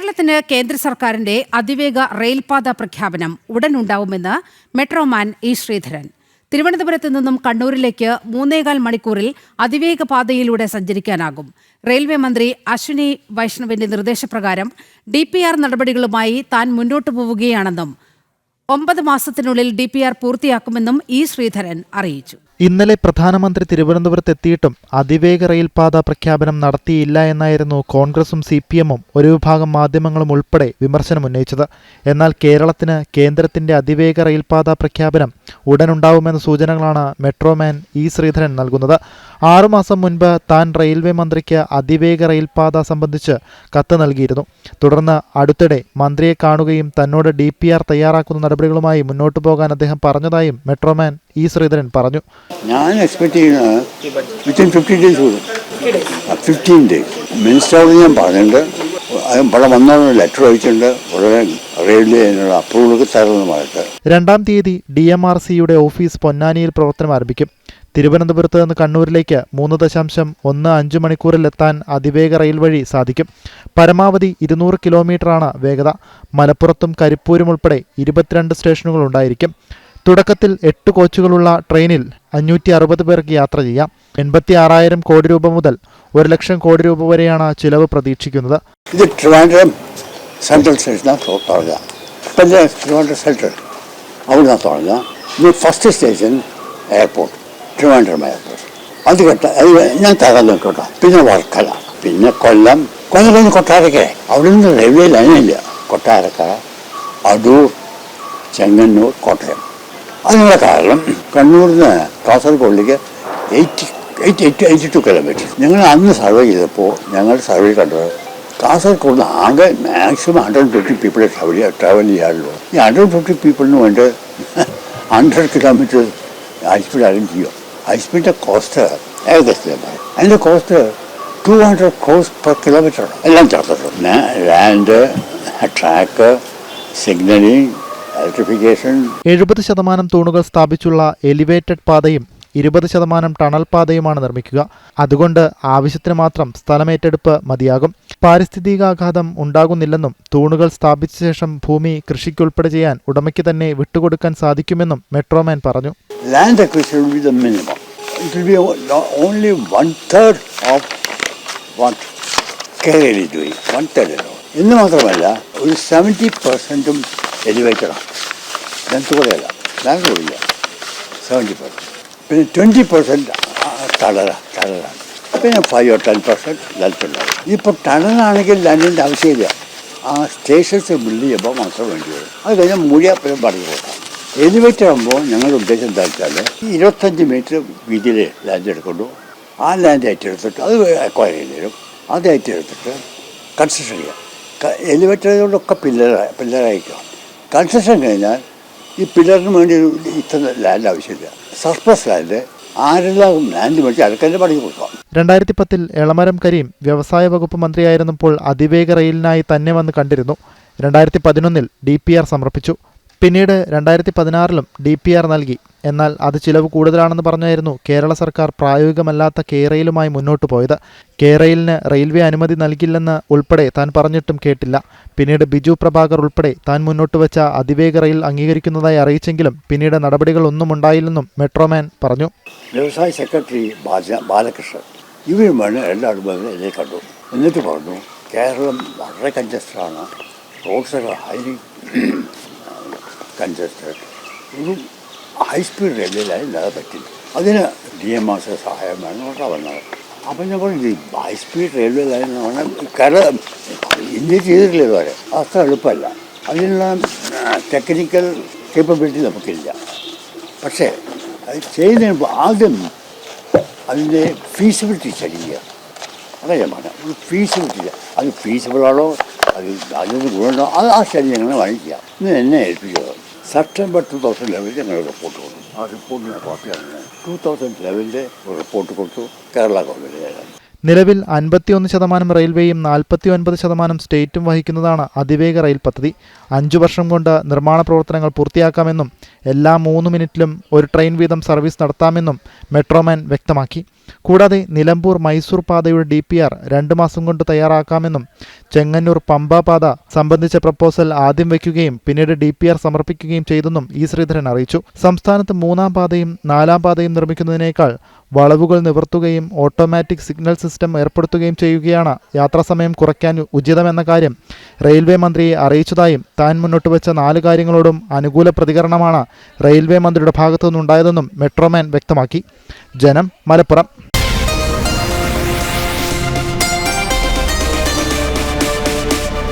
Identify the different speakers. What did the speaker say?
Speaker 1: കേരളത്തിന് കേന്ദ്ര സർക്കാരിന്റെ അതിവേഗ റെയിൽപാത പ്രഖ്യാപനം ഉടനുണ്ടാവുമെന്ന് മെട്രോമാൻ ഇ ശ്രീധരൻ. തിരുവനന്തപുരത്ത് നിന്നും കണ്ണൂരിലേക്ക് 3.25 മണിക്കൂറിൽ അതിവേഗ പാതയിലൂടെ സഞ്ചരിക്കാനാകും. റെയിൽവേ മന്ത്രി അശ്വിനി വൈഷ്ണവിന്റെ നിർദ്ദേശപ്രകാരം DPR നടപടികളുമായി താൻ മുന്നോട്ടു പോവുകയാണെന്നും 9 മാസത്തിനുള്ളിൽ DPR പൂർത്തിയാക്കുമെന്നും ഇ ശ്രീധരൻ അറിയിച്ചു.
Speaker 2: ഇന്നലെ പ്രധാനമന്ത്രി തിരുവനന്തപുരത്ത് എത്തിയിട്ടും അതിവേഗ റെയിൽപാത പ്രഖ്യാപനം നടത്തിയില്ല എന്നായിരുന്നു കോൺഗ്രസും CPM-ഉം ഒരു വിഭാഗം മാധ്യമങ്ങളും ഉൾപ്പെടെ വിമർശനമുന്നയിച്ചത്. എന്നാൽ കേരളത്തിന് കേന്ദ്രത്തിന്റെ അതിവേഗ റെയിൽപാത പ്രഖ്യാപനം ഉടനുണ്ടാവുമെന്ന സൂചനകളാണ് മെട്രോമാൻ ഇ ശ്രീധരൻ നൽകുന്നത്. 6 മാസം മുൻപ് താൻ റെയിൽവേ മന്ത്രിക്ക് അതിവേഗ റെയിൽപാത സംബന്ധിച്ച് കത്ത് നൽകിയിരുന്നു. തുടർന്ന് അടുത്തിടെ മന്ത്രിയെ കാണുകയും തന്നോട് DPR തയ്യാറാക്കുന്ന നടപടികളുമായി മുന്നോട്ടു പോകാൻ അദ്ദേഹം പറഞ്ഞതായും മെട്രോമാൻ ഇ ശ്രീധരൻ പറഞ്ഞു.
Speaker 3: ഞാൻ എക്സ്പെക്ട് ചെയ്യുന്നത് വിത്തിൻ 15 days കൂടും. 15 days മിനിസ്റ്ററോട് ഞാൻ പറഞ്ഞിട്ടുണ്ട്. ഇവിടെ വന്ന ലെറ്റർ അയച്ചിട്ടുണ്ട്. ഉടനെ റെയിൽവേ അതിനുള്ള അപ്രൂവലൊക്കെ തരുമെന്ന് പറഞ്ഞിട്ട്
Speaker 2: 2-ാം തീയതി DMRCയുടെ ഓഫീസ് പൊന്നാനിയിൽ പ്രവർത്തനം ആരംഭിക്കും. തിരുവനന്തപുരത്ത് നിന്ന് കണ്ണൂരിലേക്ക് 3.15 മണിക്കൂറിൽ എത്താൻ അതിവേഗ റെയിൽ വഴി സാധിക്കും. പരമാവധി 200 കിലോമീറ്ററാണ് വേഗത. മലപ്പുറത്തും കരിപ്പൂരും ഉൾപ്പെടെ 22 സ്റ്റേഷനുകൾ ഉണ്ടായിരിക്കും. തുടക്കത്തിൽ 8 കോച്ചുകളുള്ള ട്രെയിനിൽ 560 പേർക്ക് യാത്ര ചെയ്യാം. 86,000 കോടി രൂപ മുതൽ 1 ലക്ഷം കോടി രൂപ വരെയാണ് ചിലവ് പ്രതീക്ഷിക്കുന്നത്.
Speaker 3: ഇത് ട്രിവാൻഡ്രം സെൻട്രൽ സ്റ്റേഷനാണ് തുടങ്ങുക. പിന്നെ ട്രിവാൻഡ്രം സെൻട്രൽ അവിടുന്ന് തുടങ്ങുക. ഇത് first station airport, Trivandrum airport. അത് ഞാൻ തകർന്നു കേട്ടോ. പിന്നെ വർക്കല, പിന്നെ കൊല്ലം കഴിഞ്ഞ് കൊട്ടാരക്കര. അവിടെ നിന്ന് റെയിൽവേ ലൈനില്ല. കൊട്ടാരക്കര, അടൂർ, ചെങ്ങന്നൂർ, കോട്ടയം. അതിനുള്ള കാരണം കണ്ണൂരിൽ നിന്ന് കാസർഗോഡിലേക്ക് 82 കിലോമീറ്റർ. ഞങ്ങൾ അന്ന് സർവേ ചെയ്തപ്പോൾ ഞങ്ങൾ സർവേ കണ്ടത് കാസർഗോഡ് നിന്ന് ആകെ മാക്സിമം 150 പീപ്പിളെ ട്രാവൽ ചെയ്യാറുള്ളൂ. ഈ 150 പീപ്പിളിന് വേണ്ടി 100 കിലോമീറ്റർ ഹൈസ്പീഡ് അറേഞ്ച് ചെയ്യും. ഹൈസ്പീഡിൻ്റെ കോസ്റ്റ് ഏകദേശം അതിൻ്റെ കോസ്റ്റ് 200 crores per kilometer. എല്ലാം ചേർത്തിട്ടുണ്ട്. Land, track, signalling, electrification.
Speaker 2: 70% തൂണുകൾ സ്ഥാപിച്ചുള്ള എലിവേറ്റഡ് പാതയും 20% ടണൽ പാതയുമാണ് നിർമ്മിക്കുക. അതുകൊണ്ട് ആവശ്യത്തിന് മാത്രം സ്ഥലമേറ്റെടുപ്പ് മതിയാകും. പാരിസ്ഥിതികാഘാതം ഉണ്ടാകുന്നില്ലെന്നും തൂണുകൾ സ്ഥാപിച്ച ശേഷം ഭൂമി കൃഷിക്കുൾപ്പെടെ ചെയ്യാൻ ഉടമയ്ക്ക് തന്നെ വിട്ടുകൊടുക്കാൻ സാധിക്കുമെന്നും മെട്രോമാൻ പറഞ്ഞു.
Speaker 3: Land acquisition will be the minimum. It will be only 1/3 of what Kerala is doing. 1/3. എന്ന് മാത്രമല്ല ഒരു 70% എലിവേറ്റഡാണ്. ലെങ്ത്തുകൂടെയല്ല, ലാൻഡ് കൂടില്ല. 70%. പിന്നെ 20% ടണലാണ്. പിന്നെ 5 or 10% ലെങ്ത്തുണ്ടാവും. ഇപ്പോൾ ടണലാണെങ്കിൽ ലാൻഡിൻ്റെ ആവശ്യമില്ല. ആ സ്റ്റേഷൻസ് ബിൽഡ് ചെയ്യുമ്പോൾ മാത്രം വേണ്ടി വരും. അത് കഴിഞ്ഞാൽ മുഴുവൻ പറഞ്ഞു കൊടുക്കാം. എലിവേറ്റർ ആകുമ്പോൾ ഞങ്ങളുടെ ഉദ്ദേശം എന്താ വെച്ചാൽ 25 മീറ്റർ വീതിയിൽ ലാൻഡ് എടുക്കുന്നു. ആ ലാൻഡ് ഏറ്റെടുത്തിട്ട് അത് അക്വയർ ചെയ്ത് തരും. അത് ഏറ്റെടുത്തിട്ട് കൺസ്ട്രക്ഷൻ ചെയ്യാം. എലിവേറ്ററുകളൊക്കെ പില്ലറായിരിക്കാം. കൺസ്ട്രക്ഷൻ കഴിഞ്ഞാൽ ഈ പില്ലറിന് വേണ്ടി ഇത്ര ലാൻഡ് ആവശ്യമില്ല. സർപ്ലസ് ലാൻഡ് ആരെല്ലാം ലാൻഡ് മേടിച്ച് അടക്കൻ്റെ പണിക്ക് കൊടുക്കാം.
Speaker 2: 2010 എളമരം കരീം വ്യവസായ വകുപ്പ് മന്ത്രിയായിരുന്നപ്പോൾ അതിവേഗ റെയിലിനായി തന്നെ വന്ന് കണ്ടിരുന്നു. 2011 DPR സമർപ്പിച്ചു. പിന്നീട് 2016 DPR നൽകി. എന്നാൽ അത് ചിലവ് കൂടുതലാണെന്ന് പറഞ്ഞായിരുന്നു കേരള സർക്കാർ പ്രായോഗികമല്ലാത്ത കെറെയിലുമായി മുന്നോട്ടു പോയത്. കെറെയിലിന് റെയിൽവേ അനുമതി നൽകില്ലെന്ന് ഉൾപ്പെടെ താൻ പറഞ്ഞിട്ടും കേട്ടില്ല. പിന്നീട് ബിജു പ്രഭാകർ ഉൾപ്പെടെ താൻ മുന്നോട്ട് വെച്ച അതിവേഗ റെയിൽ അംഗീകരിക്കുന്നതായി അറിയിച്ചെങ്കിലും പിന്നീട് നടപടികളൊന്നും ഉണ്ടായില്ലെന്നും മെട്രോമാൻ പറഞ്ഞു.
Speaker 3: വ്യവസായ സെക്രട്ടറി ബാലകൃഷ്ണൻ ഇവരുമാണ് എല്ലാവരും എന്നെ കണ്ടു. എന്നിട്ട് പറഞ്ഞു കേരളം വളരെ കൺജസ്റ്റഡാണ്, റോഡ്സൊക്കെ ഹൈലി കൺജസ്റ്റഡ്, ഒരു ഹൈസ്പീഡ് റെയിൽവേ ലൈൻ ഇല്ലാതെ പറ്റില്ല. അതിന് DMRC സഹായം വേണമെന്നാണ് വന്നത്. അപ്പം ഞാൻ പറഞ്ഞു ഹൈസ്പീഡ് റെയിൽവേ ലൈൻ എന്ന് പറഞ്ഞാൽ കേരളം ഇന്ത്യ ചെയ്തിട്ടില്ല ഇതുവരെ. അത്ര എളുപ്പമല്ല. അതിനുള്ള ടെക്നിക്കൽ കേപ്പബിലിറ്റി നമുക്കില്ല. പക്ഷേ അത് ചെയ്യുന്നതിന് ആദ്യം അതിൻ്റെ ഫീസിബിലിറ്റി സ്റ്റഡി ചെയ്യുക. അതാണ് ഞാൻ പറഞ്ഞത്. ഒരു ഫീസിബിലിറ്റി, അത് ഫീസിബിളാണോ, അത് അതിന് ഗുണമുണ്ടോ, അത് ആ സ്റ്റഡി ഞങ്ങൾ വാങ്ങിക്കുക. ഇന്ന് എന്നെ ഏൽപ്പിച്ചത് സെപ്റ്റംബർ 2011 ഞങ്ങൾ റിപ്പോർട്ട് കൊടുത്തു. ആ റിപ്പോർട്ടിൻ്റെ കോപ്പിയാണ് 2011 ഒരു റിപ്പോർട്ട് കൊടുത്തു കേരള ഗവൺമെൻറ്.
Speaker 2: നിലവിൽ 51% റെയിൽവേയും 49% സ്റ്റേറ്റും വഹിക്കുന്നതാണ് അതിവേഗ റെയിൽ പദ്ധതി. 5 വർഷം കൊണ്ട് നിർമ്മാണ പ്രവർത്തനങ്ങൾ പൂർത്തിയാക്കാമെന്നും എല്ലാ 3 മിനിറ്റിലും ഒരു ട്രെയിൻ വീതം സർവീസ് നടത്താമെന്നും മെട്രോമാൻ വ്യക്തമാക്കി. കൂടാതെ നിലമ്പൂർ മൈസൂർ പാതയുടെ DPR 2 മാസം കൊണ്ട് തയ്യാറാക്കാമെന്നും ചെങ്ങന്നൂർ പമ്പ പാത സംബന്ധിച്ച പ്രപ്പോസൽ ആദ്യം വയ്ക്കുകയും പിന്നീട് DPR സമർപ്പിക്കുകയും ചെയ്തെന്നും ഇ ശ്രീധരൻ അറിയിച്ചു. സംസ്ഥാനത്ത് 3-ാം പാതയും 4-ാം പാതയും നിർമ്മിക്കുന്നതിനേക്കാൾ വളവുകൾ നിവർത്തുകയും ഓട്ടോമാറ്റിക് സിഗ്നൽ സിസ്റ്റം ഏർപ്പെടുത്തുകയും ചെയ്യുകയാണ് യാത്രാസമയം കുറയ്ക്കാൻ ഉചിതമെന്ന കാര്യം റെയിൽവേ മന്ത്രിയെ അറിയിച്ചതായും താൻ മുന്നോട്ട് വെച്ച 4 കാര്യങ്ങളോടും അനുകൂല പ്രതികരണമാണ് റെയിൽവേ മന്ത്രിയുടെ ഭാഗത്തുനിന്നുണ്ടായതെന്നും മെട്രോമാൻ വ്യക്തമാക്കി. ജനം, മലപ്പുറം.